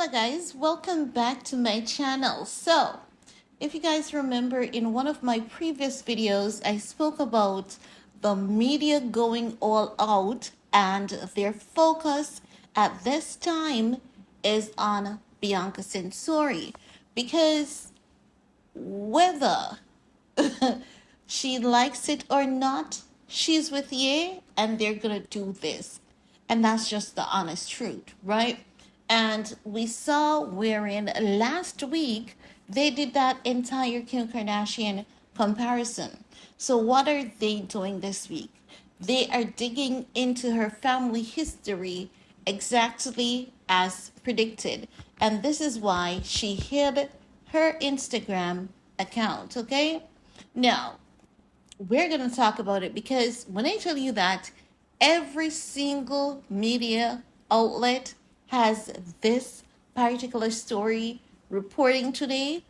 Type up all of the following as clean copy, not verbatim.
Hello guys, welcome back to my channel. So, if you guys remember in one of my previous videos, I spoke about the media going all out and their focus at this time is on Bianca Censori because whether she likes it or not, she's with Ye and they're gonna do this. And that's just the honest truth, right? And we saw wherein last week they did that entire Kim Kardashian comparison. So what are they doing this week? They are digging into her family history exactly as predicted. And this is why she hid her Instagram account, okay? Now, we're going to talk about it because when I tell you that every single media outlet has this particular story reporting today,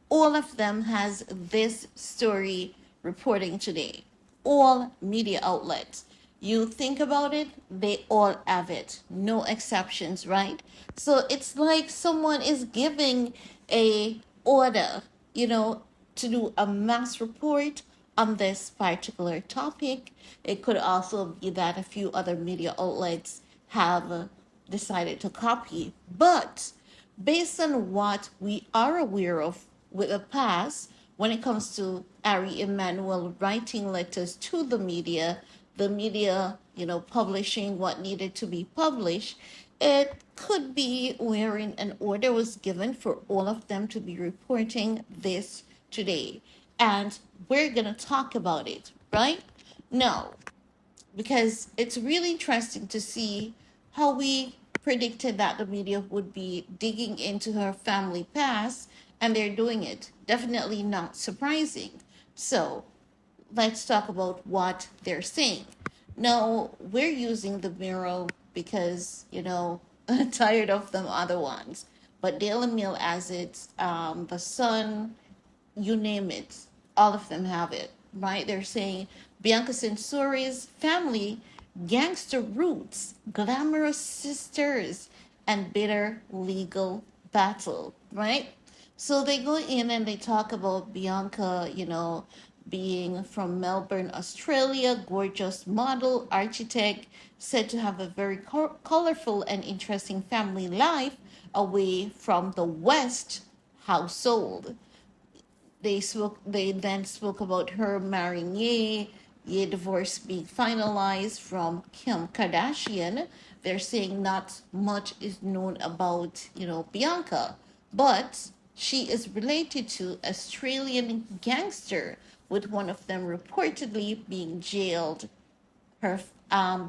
all of them has this story reporting today. All media outlets. You think about it, they all have it. No exceptions, right? So it's like someone is giving a order, to do a mass report on this particular topic. It could also be that a few other media outlets have decided to copy. But based on what we are aware of with the past, when it comes to Ari Emanuel writing letters to the media, publishing what needed to be published, it could be wherein an order was given for all of them to be reporting this today. And we're going to talk about it, right? No, because it's really interesting to see how we predicted that the media would be digging into her family past, and they're doing it. Definitely not surprising. So let's talk about what they're saying. Now, we're using the Bureau because, I'm tired of them other ones. But Daily Mail has it, The Sun, you name it, all of them have it, right? They're saying Bianca Censori's family, gangster roots, glamorous sisters, and bitter legal battle, right? So they go in and they talk about Bianca, being from Melbourne, Australia, gorgeous model, architect, said to have a very colorful and interesting family life away from the West household. They then spoke about her marrying Ye divorce being finalized from Kim Kardashian. They're saying not much is known about, Bianca, but she is related to Australian gangster, with one of them reportedly being jailed, her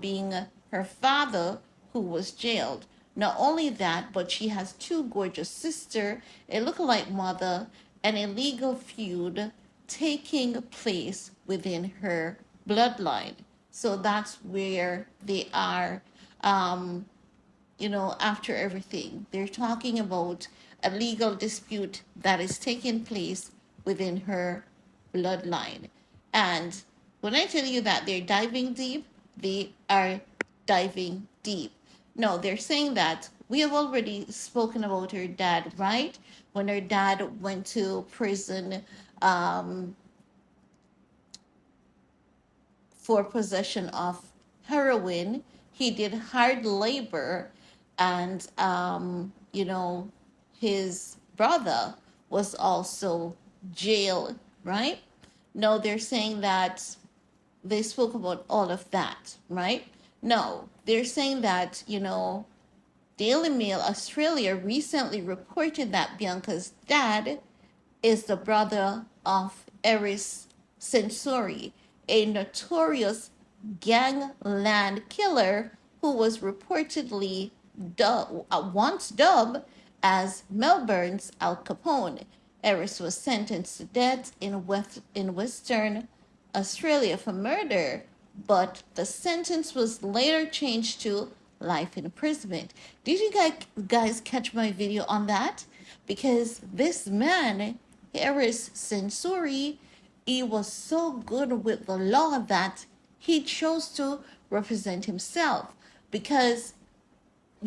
being her father who was jailed. Not only that, but she has two gorgeous sisters, a lookalike mother, and a legal feud taking place within her bloodline. So that's where they are, after everything. They're talking about a legal dispute that is taking place within her bloodline. And when I tell you that they're diving deep, they are diving deep. No, they're saying that we have already spoken about her dad, right? When her dad went to prison for possession of heroin, he did hard labor, and his brother was also jailed, right? No, they're saying that they spoke about all of that, right? No, they're saying that, Daily Mail Australia recently reported that Bianca's dad is the brother of Eris Censori, a notorious gangland killer who was reportedly once dubbed as Melbourne's Al Capone. Eris was sentenced to death in Western Australia for murder, but the sentence was later changed to life imprisonment. Did you guys catch my video on that? Because this man, Eris Censori, he was so good with the law that he chose to represent himself. Because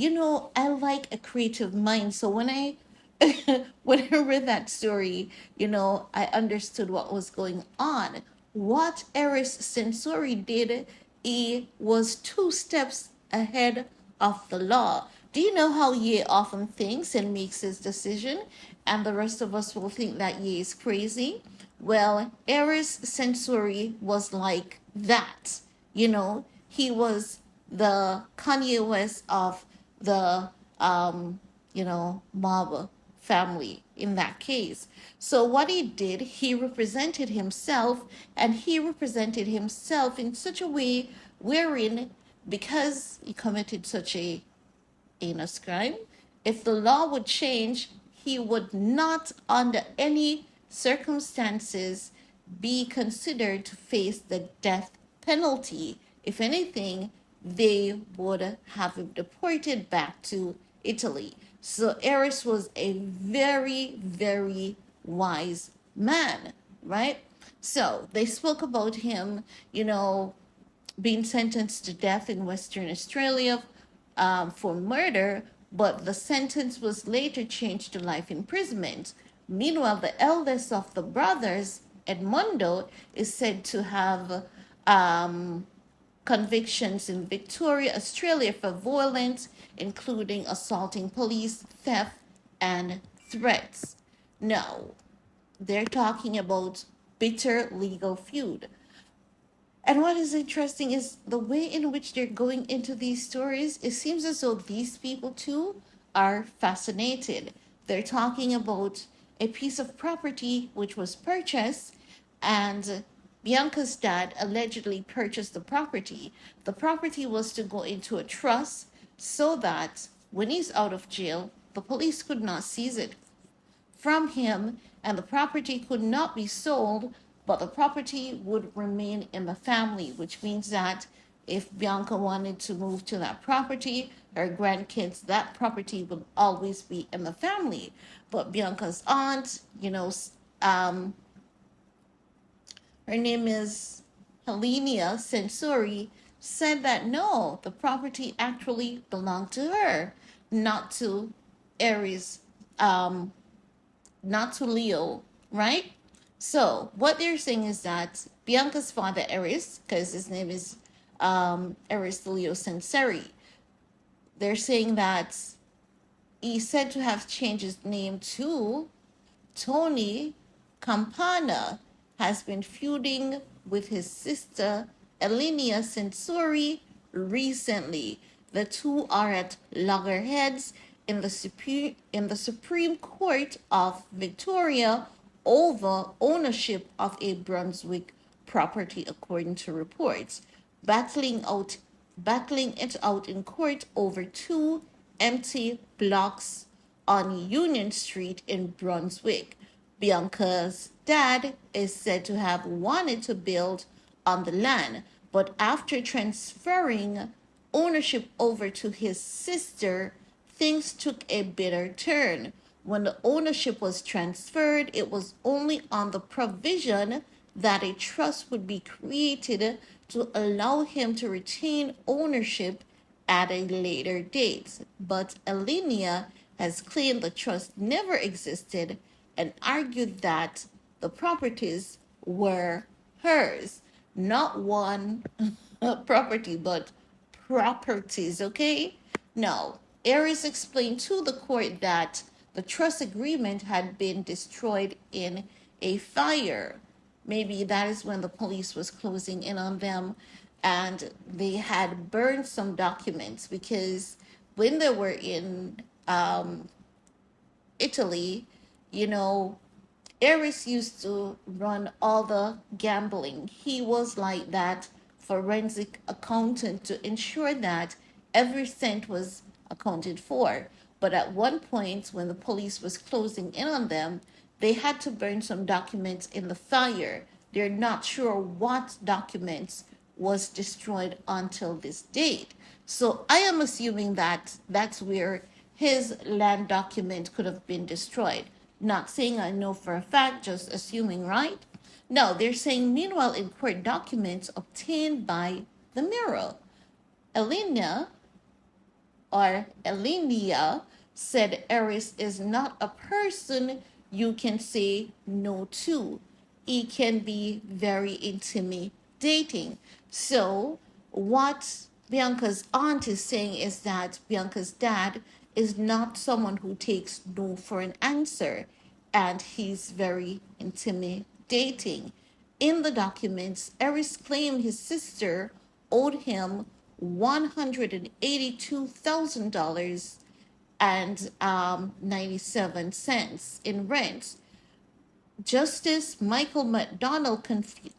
I like a creative mind. So when I when I read that story, I understood what was going on. What Eris Censori did, he was two steps ahead of the law. Do you know how Ye often thinks and makes his decision, and the rest of us will think that Ye is crazy? Well, Eris Censori was like that. He was the Kanye West of the mob family in that case. So what he did, he represented himself, and he represented himself in such a way wherein, because he committed such a heinous crime, if the law would change, he would not under any circumstances be considered to face the death penalty. If anything, they would have him deported back to Italy. So Eris was a very, very wise man, right? So they spoke about him, being sentenced to death in Western Australia for murder, but the sentence was later changed to life imprisonment. Meanwhile, the eldest of the brothers, Edmondo, is said to have convictions in Victoria, Australia for violence, including assaulting police, theft, and threats. Now, they're talking about bitter legal feud. And what is interesting is the way in which they're going into these stories. It seems as though these people too are fascinated. They're talking about a piece of property which was purchased, and Bianca's dad allegedly purchased the property. The property was to go into a trust so that when he's out of jail, the police could not seize it from him, and the property could not be sold, but the property would remain in the family, which means that if Bianca wanted to move to that property, her grandkids, that property would always be in the family. But Bianca's aunt, her name is Elenia Censori, said that no, the property actually belonged to her, not to Eris, not to Leo, right? So what they're saying is that Bianca's father, Eris, because his name is Eris Leo Censori, they're saying that he's said to have changed his name to Tony Campana, has been feuding with his sister Elenia Censori recently. The two are at loggerheads in the Supreme Court of Victoria over ownership of a Brunswick property, according to reports, battling it out in court over two empty blocks on Union Street in Brunswick. Bianca's dad is said to have wanted to build on the land, but after transferring ownership over to his sister, things took a bitter turn. When the ownership was transferred, it was only on the provision that a trust would be created to allow him to retain ownership at a later date. But Elenia has claimed the trust never existed and argued that the properties were hers, not one property, but properties, okay? Now, Eris explained to the court that the trust agreement had been destroyed in a fire. Maybe that is when the police was closing in on them, and they had burned some documents, because when they were in Italy, you know, Eris used to run all the gambling. He was like that forensic accountant to ensure that every cent was accounted for. But at one point, when the police was closing in on them, they had to burn some documents in the fire. They're not sure what documents was destroyed until this date. So I am assuming that that's where his land document could have been destroyed. Not saying I know for a fact, just assuming, right? No, they're saying, meanwhile, in court documents obtained by the Mirror, Elena or Elenia said Eris is not a person you can say no to. It can be very intimidating. So, what Bianca's aunt is saying is that Bianca's dad is not someone who takes no for an answer, and he's very intimidating. In the documents, Eris claimed his sister owed him $182,000 and 97 cents in rent. Justice Michael McDonald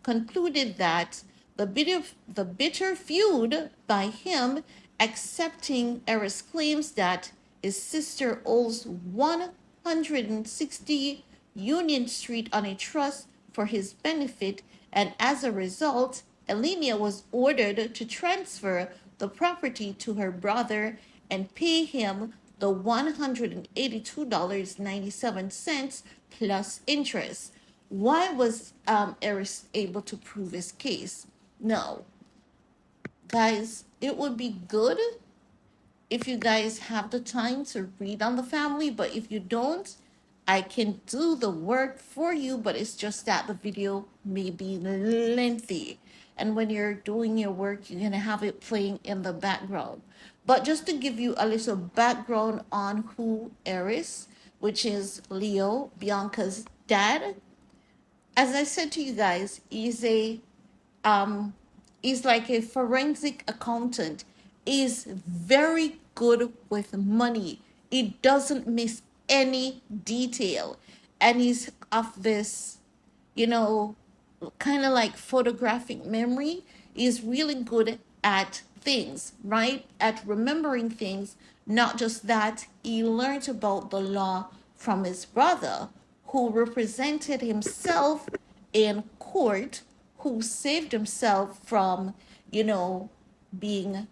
concluded that the bitter feud by him accepting Eris' claims that his sister owes 160 Union Street on a trust for his benefit, and as a result, Elenia was ordered to transfer the property to her brother and pay him the $182.97 plus interest. Why was Eris able to prove his case? No, guys, it would be good if you guys have the time to read on the family, but if you don't, I can do the work for you, but it's just that the video may be lengthy. And when you're doing your work, you're going to have it playing in the background. But just to give you a little background on who Eris, which is Leo, Bianca's dad, as I said to you guys, um he's like a forensic accountant. Is very good with money. He doesn't miss any detail. And he's of this, you know, kind of like photographic memory. Is really good at things, right? At remembering things. Not just that, he learned about the law from his brother, who represented himself in court, who saved himself from, you know, being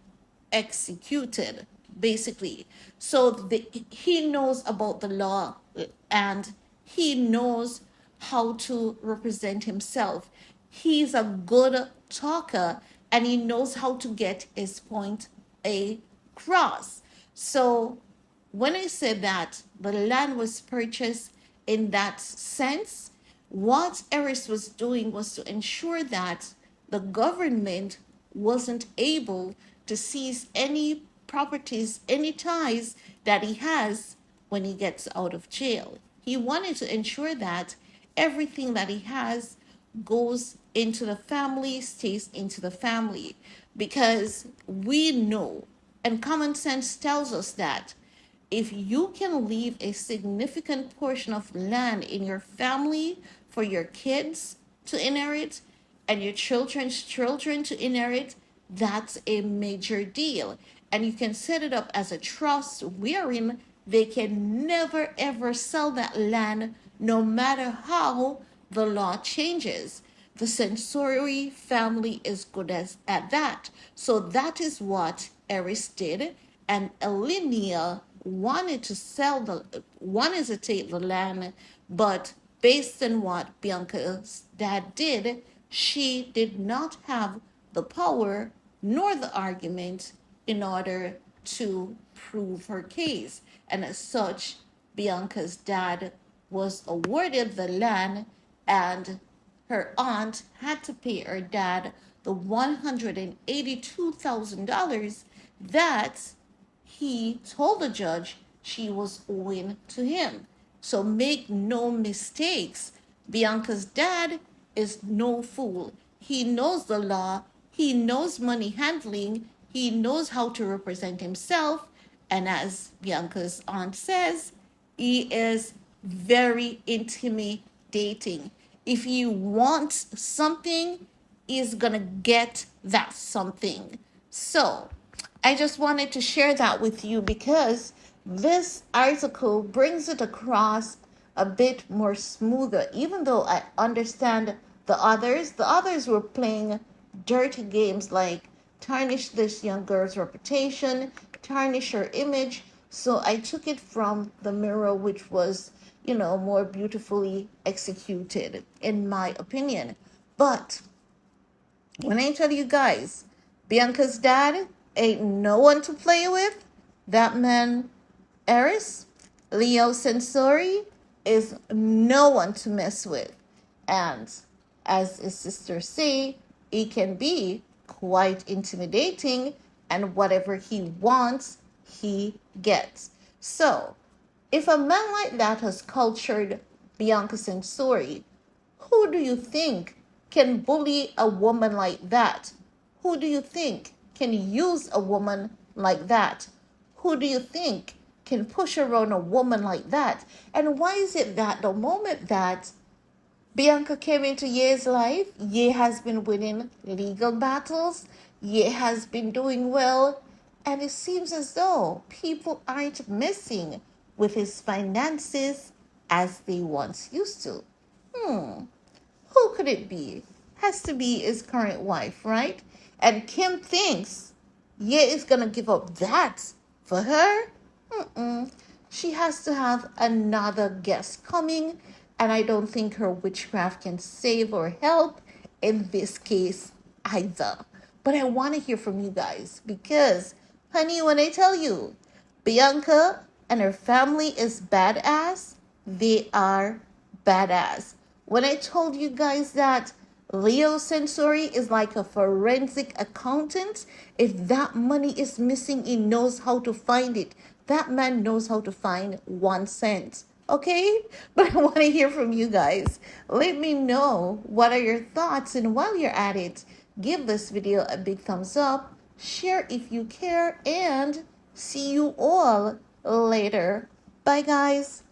executed, basically. So he knows about the law, and he knows how to represent himself. He's a good talker, and he knows how to get his point across. So when I said that the land was purchased in that sense, what Eris was doing was to ensure that the government wasn't able to seize any properties, any ties that he has when he gets out of jail. He wanted to ensure that everything that he has goes into the family, stays into the family, because we know, and common sense tells us that if you can leave a significant portion of land in your family for your kids to inherit and your children's children to inherit, that's a major deal. And you can set it up as a trust wherein they can never ever sell that land no matter how the law changes. The Censori family is good at that. So that is what Eris did, and Elenia wanted to take the land, but based on what Bianca's dad did, she did not have the power nor the argument in order to prove her case. And as such, Bianca's dad was awarded the land, and her aunt had to pay her dad the $182,000 that he told the judge she was owing to him. So make no mistakes. Bianca's dad is no fool. He knows the law. He knows money handling. He knows how to represent himself. And as Bianca's aunt says, he is very intimidating. If he wants something, he's gonna get that something. So I just wanted to share that with you because this article brings it across a bit more smoother. Even though I understand the others were playing dirty games like tarnish this young girl's reputation, tarnish her image. So I took it from the mirror, which was, more beautifully executed, in my opinion. But when I tell you guys, Bianca's dad ain't no one to play with, That man, Eris, Leo Censori, is no one to mess with. And as his sisters say, he can be quite intimidating, and whatever he wants, he gets. So, if a man like that has cultured Bianca Censori, who do you think can bully a woman like that? Who do you think can use a woman like that? Who do you think can push around a woman like that? And why is it that the moment that Bianca came into Ye's life, Ye has been winning legal battles, Ye has been doing well, and it seems as though people aren't messing with his finances as they once used to. Who could it be? Has to be his current wife, right? And Kim thinks Ye is gonna give up that for her. She has to have another guest coming, and I don't think her witchcraft can save or help in this case either. But I want to hear from you guys because, honey, when I tell you Bianca and her family is badass, they are badass. When I told you guys that Leo Censori is like a forensic accountant, if that money is missing, he knows how to find it. That man knows how to find 1 cent. Okay? But I want to hear from you guys. Let me know what are your thoughts, and while you're at it, give this video a big thumbs up, share if you care, and see you all later. Bye, guys.